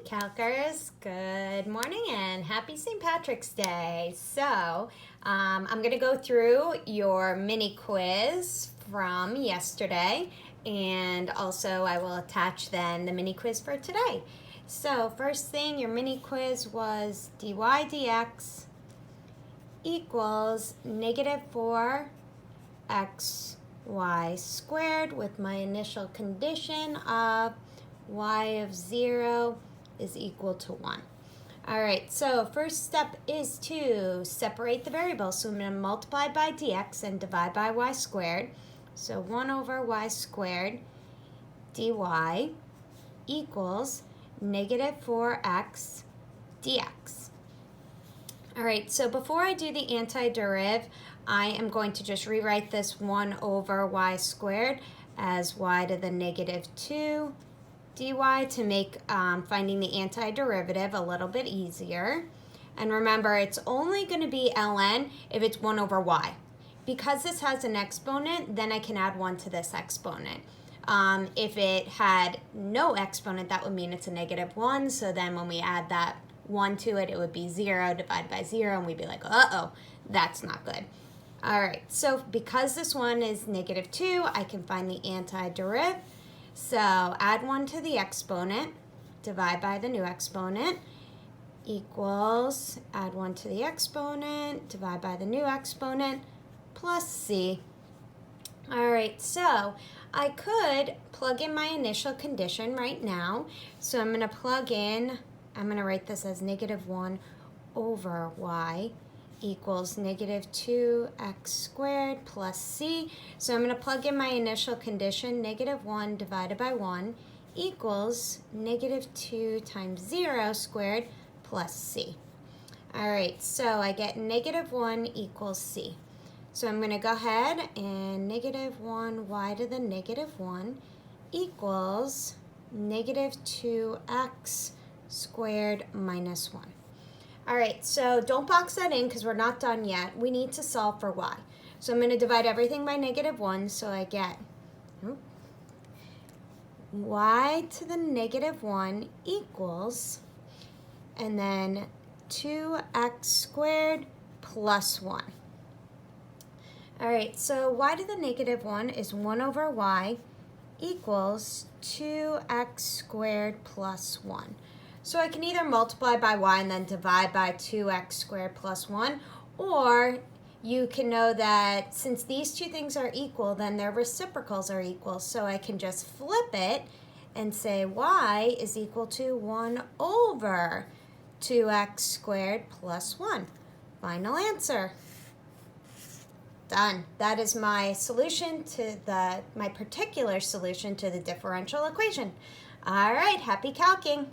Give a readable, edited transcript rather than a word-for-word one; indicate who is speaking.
Speaker 1: Calcers, good morning and happy St. Patrick's Day. So I'm going to go through your mini quiz from yesterday, and also I will attach then the mini quiz for today. So first thing, your mini quiz was dy dx equals negative 4xy squared with my initial condition of y of 0 is equal to 1. All right, so first step is to separate the variables. So I'm going to multiply by dx and divide by y squared. So 1 over y squared dy equals negative 4x dx. All right, so before I do the antideriv, I am going to just rewrite this 1 over y squared as y to the negative 2 dy to make finding the antiderivative a little bit easier. And remember, it's only going to be ln if it's 1 over y. Because this has an exponent, then I can add 1 to this exponent. If it had no exponent, that would mean it's a negative 1. So then when we add that 1 to it, it would be 0 divided by 0, and we'd be like, uh-oh, that's not good. All right, so because this one is negative 2, I can find the antideriv. So add 1 to the exponent, divide by the new exponent, equals add 1 to the exponent, divide by the new exponent, plus c. All right, so I could plug in my initial condition right now. So I'm going to plug in, I'm going to write this as negative 1 over y equals negative 2x squared plus c. So I'm going to plug in my initial condition, negative 1 divided by 1 equals negative 2 times 0 squared plus c. All right, so I get negative 1 equals c. So I'm going to go ahead and negative 1 y to the negative 1 equals negative 2x squared minus 1. All right, so don't box that in because we're not done yet. We need to solve for y. So I'm going to divide everything by negative 1, so I get y to the negative 1 equals, and then 2x squared plus 1. All right, so y to the negative 1 is 1 over y equals 2x squared plus 1. So I can either multiply by y and then divide by 2x squared plus 1, or you can know that since these two things are equal, then their reciprocals are equal. So I can just flip it and say y is equal to 1 over 2x squared plus 1. Final answer. Done. That is my solution to my particular solution to the differential equation. All right, happy calking.